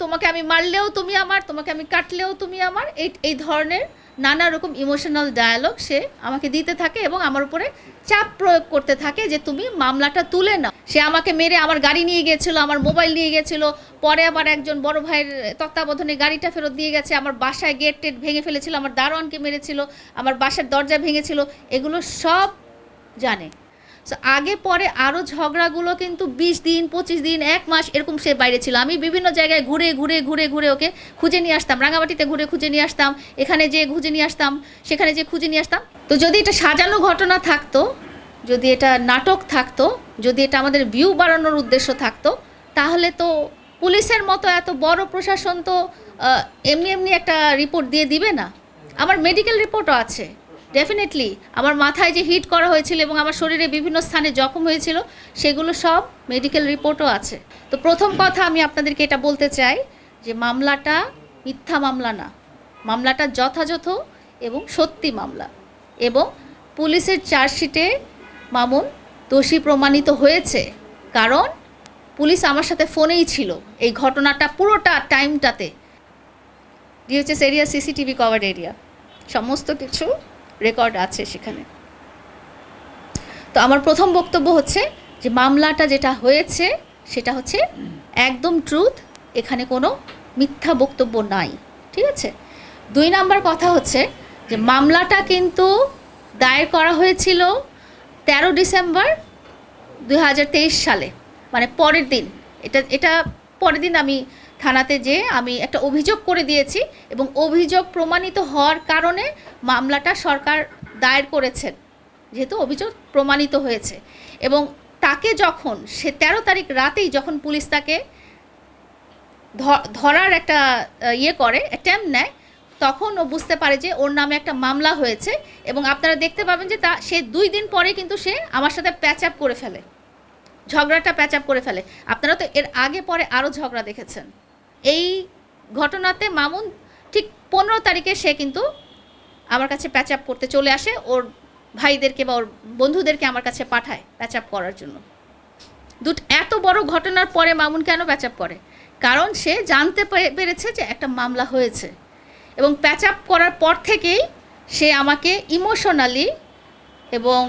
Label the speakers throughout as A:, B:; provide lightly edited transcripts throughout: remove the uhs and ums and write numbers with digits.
A: তোমাকে আমি মারলেও তুমি আমার, তোমাকে আমি কাটলেও তুমি আমার, এই ধরনের নানা রকম ইমোশনাল ডায়ালগ সে আমাকে দিতে থাকে এবং আমার উপরে চাপ প্রয়োগ করতে থাকে যে তুমি মামলাটা তুলে নাও। সে আমাকে মেরে আমার গাড়ি নিয়ে গিয়েছিল, আমার মোবাইল নিয়ে গিয়েছিল, পরে আবার একজন বড় ভাইয়ের তত্ত্বাবধানে গাড়িটা ফেরত দিয়ে গেছে, আমার বাসায় গেট টেট ভেঙে ফেলেছিল, আমার দারোয়ানকে মেরেছিল, আমার বাসার দরজা ভেঙেছিল, এগুলো সব জানে। সো আগে পরে আরও ঝগড়াগুলো কিন্তু 20 দিন 25 দিন 1 মাস এরকম সে বাইরে ছিল। আমি বিভিন্ন জায়গায় ঘুরে ঘুরে ঘুরে ঘুরে ওকে খুঁজে নিয়ে আসতাম, রাঙামাটিতে ঘুরে খুঁজে নিয়ে আসতাম, এখানে যে খুঁজে নিয়ে আসতাম, সেখানে যে খুঁজে নিয়ে আসতাম। তো যদি এটা সাজানো ঘটনা থাকতো, যদি এটা নাটক থাকতো, যদি এটা আমাদের ভিউ বাড়ানোর উদ্দেশ্য থাকতো, তাহলে তো পুলিশের মতো এত বড় প্রশাসন তো এমনি এমনি একটা রিপোর্ট দিয়ে দিবে না। আমার মেডিকেল রিপোর্টও আছে, ডেফিনেটলি আমার মাথায় যে হিট করা হয়েছিল এবং আমার শরীরে বিভিন্ন স্থানে জখম হয়েছিল সেগুলো সব মেডিকেল রিপোর্টও আছে। তো প্রথম কথা আমি আপনাদেরকে এটা বলতে চাই যে মামলাটা মিথ্যা মামলা না, মামলাটা যথাযথ এবং সত্যি মামলা, এবং পুলিশের চার্জশিটে মামুন দোষী প্রমাণিত হয়েছে কারণ পুলিশ আমার সাথে ফোনেই ছিল এই ঘটনাটা পুরোটা টাইমটাতে। DHS area CCTV cover area, সমস্ত কিছু রেকর্ড আছে সেখানে। তো আমার প্রথম বক্তব্য হচ্ছে যে মামলাটা যেটা হয়েছে সেটা হচ্ছে একদম ট্রুথ, এখানে কোনো মিথ্যা বক্তব্য নাই, ঠিক আছে। 2 নাম্বার কথা হচ্ছে যে মামলাটা কিন্তু দায়ের করা হয়েছিল 13 ডিসেম্বর 2023 সালে, মানে পরের দিন। এটা পরের দিন আমি থানাতে যেয়ে আমি একটা অভিযোগ করে দিয়েছি এবং অভিযোগ প্রমাণিত হওয়ার কারণে মামলাটা সরকার দায়ের করেছেন, যেহেতু অভিযোগ প্রমাণিত হয়েছে। এবং তাকে যখন সে 13 তারিখ রাতেই যখন পুলিশ তাকে ধরার একটা করে অ্যাটেম্প নেয়, তখন ও বুঝতে পারে যে ওর নামে একটা মামলা হয়েছে। এবং আপনারা দেখতে পাবেন যে সে 2 দিন পরে কিন্তু সে আমার সাথে প্যাচ আপ করে ফেলে, ঝগড়াটা প্যাচ আপ করে ফেলে। আপনারা তো এর আগে পরে আরও ঝগড়া দেখেছেন। এই ঘটনাতে মামুন ঠিক 15 তারিখে সে কিন্তু আমার কাছে প্যাচ আপ করতে চলে আসে, ওর ভাইদেরকে বা ওর বন্ধুদেরকে আমার কাছে পাঠায় প্যাচ আপ করার জন্য। এত বড় ঘটনার পরে মামুন কেন প্যাচ আপ করে? কারণ সে জানতে পেরেছে যে একটা মামলা হয়েছে, এবং প্যাচ আপ করার পর থেকেই সে আমাকে ইমোশনালি, এবং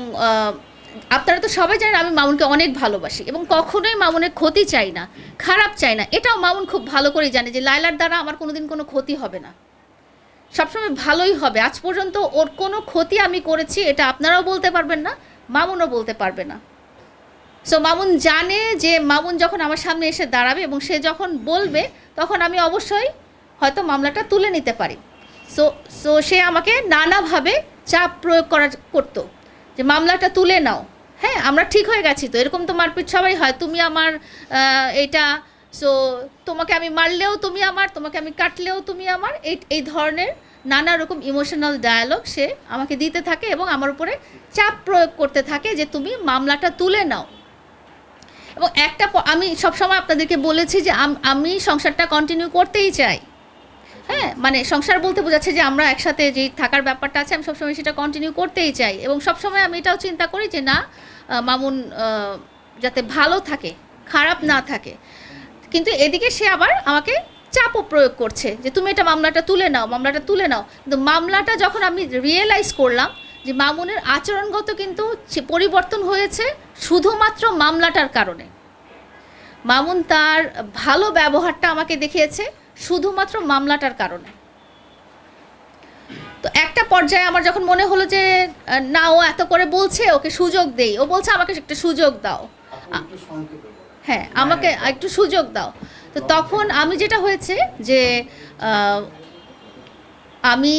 A: আপনারা তো সবাই জানেন আমি মামুনকে অনেক ভালোবাসি এবং কখনোই মামুনের ক্ষতি চাই না, খারাপ চাই না। এটাও মামুন খুব ভালো করেই জানে যে লায়লার দ্বারা আমার কোনোদিন কোনো ক্ষতি হবে না, সবসময় ভালোই হবে। আজ পর্যন্ত ওর কোনো ক্ষতি আমি করেছি এটা আপনারাও বলতে পারবেন না, মামুনও বলতে পারবে না। সো মামুন জানে যে মামুন যখন আমার সামনে এসে দাঁড়াবে এবং সে যখন বলবে তখন আমি অবশ্যই হয়তো মামলাটা তুলে নিতে পারি। সো সে আমাকে নানাভাবে চাপ প্রয়োগ করতো যে মামলাটা তুলে নাও, হ্যাঁ আমরা ঠিক হয়ে গেছি তো, এরকম তো মারপিট সবাই হয়, তুমি আমার এটা, সো তোমাকে আমি মারলেও তুমি আমার, তোমাকে আমি কাটলেও তুমি আমার, এই ধরনের নানা রকম ইমোশনাল ডায়ালগ সে আমাকে দিতে থাকে এবং আমার উপরে চাপ প্রয়োগ করতে থাকে যে তুমি মামলাটা তুলে নাও। এবং আমি সবসময় আপনাদেরকে বলেছি যে আমি সংসারটা কন্টিনিউ করতেই চাই, হ্যাঁ মানে সংসার বলতে বোঝাচ্ছে যে আমরা একসাথে যেই থাকার ব্যাপারটা আছে আমি সবসময় সেটা কন্টিনিউ করতেই চাই। এবং সবসময় আমি এটাও চিন্তা করি যে না, মামুন যাতে ভালো থাকে, খারাপ না থাকে। কিন্তু এদিকে সে আবার আমাকে চাপও প্রয়োগ করছে যে তুমি এটা মামলাটা তুলে নাও, মামলাটা তুলে নাও। কিন্তু মামলাটা যখন আমি রিয়েলাইজ করলাম যে মামুনের আচরণগত কিন্তু পরিবর্তন হয়েছে শুধুমাত্র মামলাটার কারণে, মামুন তার ভালো ব্যবহারটা আমাকে দেখিয়েছে শুধুমাত্র মামলাটার কারণে। তো একটা পর্যায়ে আমার যখন মনে হলো যে না, ও এত করে বলছে, ওকে সুযোগ দেই, ও বলছে আমাকে একটা সুযোগ দাও, হ্যাঁ আমাকে একটু সুযোগ দাও। তো তখন আমি যেটা হয়েছে যে আমি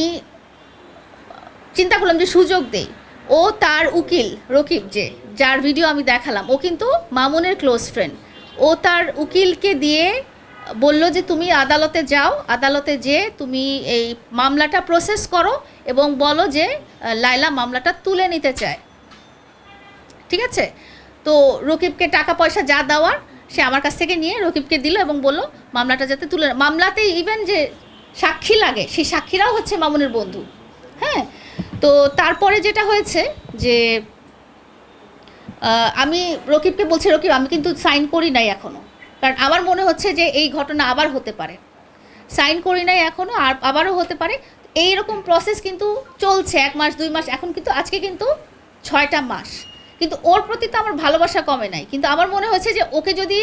A: চিন্তা করলাম যে সুযোগ দেই। ও তার উকিল রকিব, যার ভিডিও আমি দেখালাম, ও কিন্তু মামুনের ক্লোজ ফ্রেন্ড। ও তার উকিলকে দিয়ে বলল যে তুমি আদালতে যাও, আদালতে যেয়ে তুমি এই মামলাটা প্রসেস করো এবং বলো যে লায়লা মামলাটা তুলে নিতে চায়, ঠিক আছে। তো রকিবকে টাকা পয়সা যা দেওয়ার সে আমার কাছ থেকে নিয়ে রকিবকে দিল এবং বলল মামলাটা যাতে তুলে, মামলাতে ইভেন যে সাক্ষী লাগে সেই সাক্ষীরাও হচ্ছে মামুনের বন্ধু, হ্যাঁ। তো তারপরে যেটা হয়েছে যে আমি রকিবকে বলছি, রকিব আমি কিন্তু সাইন করি নাই এখনও, কারণ আমার মনে হচ্ছে যে এই ঘটনা আবার হতে পারে। সাইন করি নাই এখনও, আর আবারও হতে পারে। এইরকম প্রসেস কিন্তু চলছে 1 মাস 2 মাস, এখন কিন্তু আজকে কিন্তু 6টা মাস। কিন্তু ওর প্রতি তো আমার ভালোবাসা কমে নাই, কিন্তু আমার মনে হয়েছে যে ওকে যদি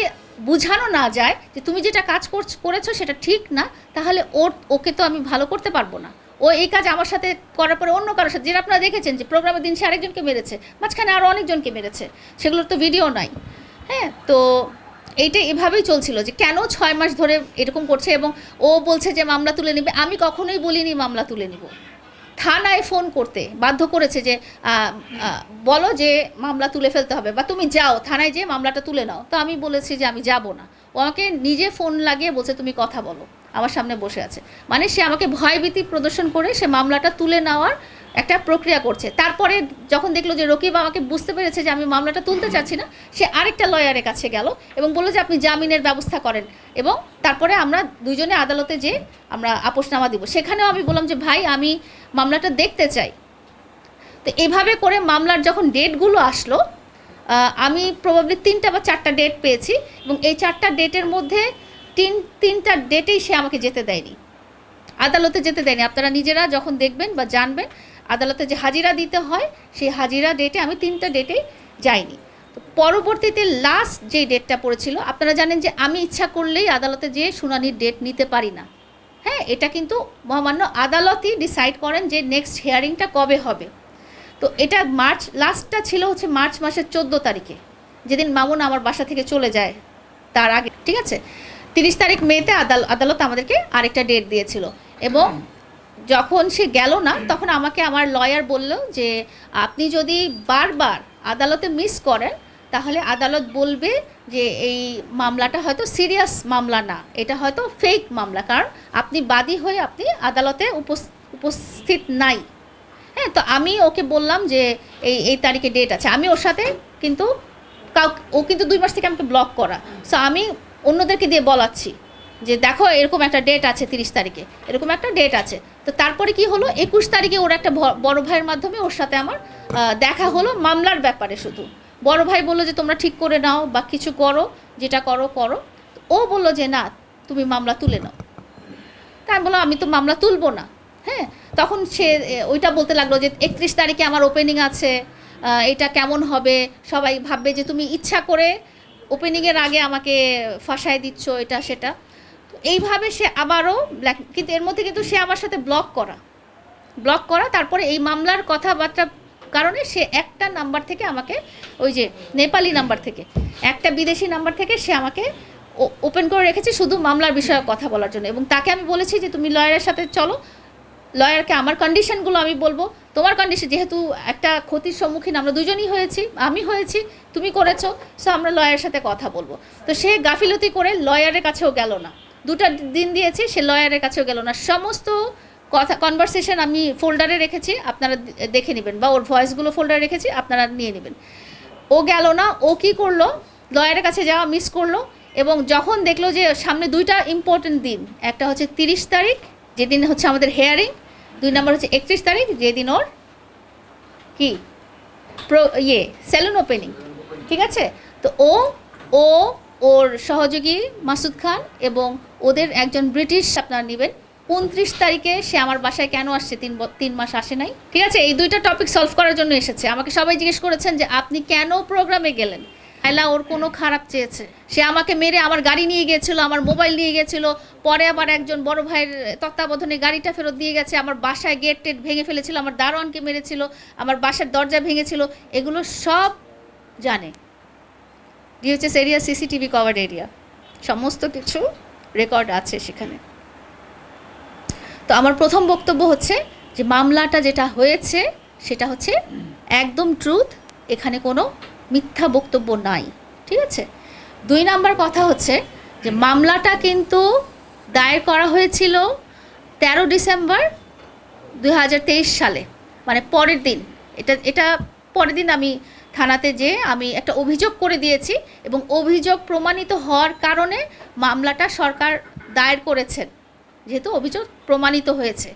A: বোঝানো না যায় যে তুমি যেটা কাজ করেছো সেটা ঠিক না, তাহলে ওকে তো আমি ভালো করতে পারবো না। ও এই কাজ আমার সাথে করার পরে অন্য কারোর সাথে, যেটা আপনারা দেখেছেন যে প্রোগ্রামের দিন সে আরেকজনকে মেরেছে, মাঝখানে আরও অনেকজনকে মেরেছে, সেগুলোর তো ভিডিও নাই। হ্যাঁ, তো এইটা এভাবেই চলছিল যে কেন 6 মাস ধরে এরকম করছে, এবং ও বলছে যে মামলা তুলে নেবে। আমি কখনোই বলিনি মামলা তুলে নিব। থানায় ফোন করতে বাধ্য করেছে যে বলো যে মামলা তুলে ফেলতে হবে, বা তুমি যাও থানায় যেয়ে মামলাটা তুলে নাও। তো আমি বলেছি যে আমি যাব না। ও আমাকে নিজে ফোন লাগিয়ে বলছে তুমি কথা বলো, আমার সামনে বসে আছে। মানে সে আমাকে ভয়ভীতি প্রদর্শন করে সে মামলাটা তুলে নেওয়ার একটা প্রক্রিয়া করছে। তারপরে যখন দেখলো যে রকিব আমাকে বুঝতে পেরেছে যে আমি মামলাটা তুলতে চাচ্ছি না, সে আরেকটা লয়ারের কাছে গেল এবং বললো যে আপনি জামিনের ব্যবস্থা করেন, এবং তারপরে আমরা দুজনে আদালতে যেয়ে আমরা আপোসনামা দিব। সেখানেও আমি বললাম যে ভাই আমি মামলাটা দেখতে চাই। তো এইভাবে করে মামলার যখন ডেটগুলো আসলো, আমি প্রবাবলি 3টা বা 4টা ডেট পেয়েছি, এবং এই 4টা ডেটের মধ্যে তিনটা ডেটেই সে আমাকে যেতে দেয়নি, আদালতে যেতে দেয়নি। আপনারা নিজেরা যখন দেখবেন বা জানবেন, আদালতে যে হাজিরা দিতে হয় সেই হাজিরা ডেটে আমি 3টা ডেটে যাইনি। তো পরবর্তীতে লাস্ট যে ডেটটা পড়েছিল, আপনারা জানেন যে আমি ইচ্ছা করলেই আদালতে যেয়ে শুনানির ডেট নিতে পারি না। হ্যাঁ, এটা কিন্তু মহামান্য আদালতই ডিসাইড করেন যে নেক্সট হিয়ারিংটা কবে হবে। তো এটা লাস্টটা ছিল হচ্ছে মার্চ মাসের 14 তারিখে, যেদিন মামুন আমার বাসা থেকে চলে যায় তার আগে। ঠিক আছে, 30 তারিখ মেতে আদালত আমাদেরকে আরেকটা ডেট দিয়েছিল, এবং যখন সে গেল না তখন আমাকে আমার লয়ার বলল যে আপনি যদি বারবার আদালতে মিস করেন তাহলে আদালত বলবে যে এই মামলাটা হয়তো সিরিয়াস মামলা না, এটা হয়তো ফেক মামলা, কারণ আপনি বাদী হয়ে আপনি আদালতে উপস্থিত নাই। হ্যাঁ, তো আমি ওকে বললাম যে এই তারিখে ডেট আছে। আমি ওর সাথে কিন্তু ও কিন্তু 2 মাস থেকে আমাকে ব্লক করা, সো আমি অন্যদেরকে দিয়ে বলাচ্ছি যে দেখো এরকম একটা ডেট আছে, 30 তারিখে এরকম একটা ডেট আছে। তো তারপরে কি হলো, 21 তারিখে ওর একটা বড় ভাইয়ের মাধ্যমে ওর সাথে আমার দেখা হলো মামলার ব্যাপারে। শুধু বড় ভাই বললো যে তোমরা ঠিক করে নাও বা কিছু করো, যেটা করো করো। ও বললো যে না তুমি মামলা তুলে নাও। তা আমি বললাম আমি তো মামলা তুলবো না। হ্যাঁ, তখন সে ওইটা বলতে লাগলো যে 31 তারিখে আমার ওপেনিং আছে, এটা কেমন হবে, সবাই ভাববে যে তুমি ইচ্ছা করে ওপেনিংয়ের আগে আমাকে ফাঁসায় দিচ্ছ, এটা সেটা। তো এইভাবে সে আবারও কিন্তু এর মধ্যে কিন্তু সে আমার সাথে ব্লক করা। তারপরে এই মামলার কথাবার্তা কারণে সে একটা নাম্বার থেকে আমাকে, ওই যে নেপালি নাম্বার থেকে, একটা বিদেশি নাম্বার থেকে সে আমাকে ওপেন করে রেখেছে শুধু মামলার বিষয়ে কথা বলার জন্য। এবং তাকে আমি বলেছি যে তুমি লয়ারের সাথে চলো, লয়ারকে আমার কন্ডিশনগুলো আমি বলবো, তোমার কন্ডিশন যেহেতু একটা ক্ষতির সম্মুখীন আমরা দুজনই হয়েছি, আমি হয়েছি তুমি করেছো, সো আমরা লয়ারের সাথে কথা বলবো। তো সে গাফিলতি করে লয়ারের কাছেও গেল না, 2টা দিন দিয়েছি, সে লয়ারের কাছেও গেল না। সমস্ত কথা কনভারসেশন আমি ফোল্ডারে রেখেছি, আপনারা দেখে নেবেন, বা ওর ভয়েসগুলো ফোল্ডারে রেখেছি, আপনারা নিয়ে নেবেন। ও গেল না, ও কী করলো, লয়ারের কাছে যাওয়া মিস করলো। এবং যখন দেখলো যে সামনে 2টা ইম্পর্টেন্ট দিন, একটা হচ্ছে 30 তারিখ যেদিন হচ্ছে আমাদের হেয়ারিং, 2 নম্বর হচ্ছে 31 তারিখ যেদিন ওর কি সেলুন ওপেনিং। ঠিক আছে, তো ওর সহযোগী মাসুদ খান এবং ওদের একজন ব্রিটিশ আপনারা নেবেন, 29 তারিখে সে আমার বাসায় কেন আসছে, 3 মাস আসে নাই। ঠিক আছে, এই 2টা টপিক সলভ করার জন্য এসেছে। আমাকে সবাই জিজ্ঞেস করেছেন যে আপনি কেন প্রোগ্রামে গেলেন। আয়লা ওর কোনো খারাপ চেয়েছে, সে আমাকে মেরে আমার গাড়ি নিয়ে গিয়েছিল, আমার মোবাইল নিয়ে গিয়েছিল, পরে আবার একজন বড় ভাইয়ের তত্ত্বাবধানে গাড়িটা ফেরত দিয়ে গেছে, আমার বাসায় গেট টেট ভেঙে ফেলেছিল, আমার দারোয়ানকে মেরেছিল, আমার বাসার দরজা ভেঙেছিল, এগুলো সব জানে। DHS area CCTV cover area, সমস্ত কিছু রেকর্ড আছে সেখানে। তো আমার প্রথম বক্তব্য হচ্ছে যে মামলাটা যেটা হয়েছে সেটা হচ্ছে একদম ট্রুথ, এখানে কোনো মিথ্যা বক্তব্য নাই। ঠিক আছে, 2 নাম্বার কথা হচ্ছে যে মামলাটা কিন্তু দায়ের করা হয়েছিল 13 ডিসেম্বর 2023 সালে, মানে পরের দিন। এটা পরের দিন আমি থানাতে যেয়ে আমি একটা অভিযোগ করে দিয়েছি, এবং অভিযোগ প্রমাণিত হওয়ার কারণে মামলাটা সরকার দায়ের করেছেন, যেহেতু অভিযোগ প্রমাণিত হয়েছে।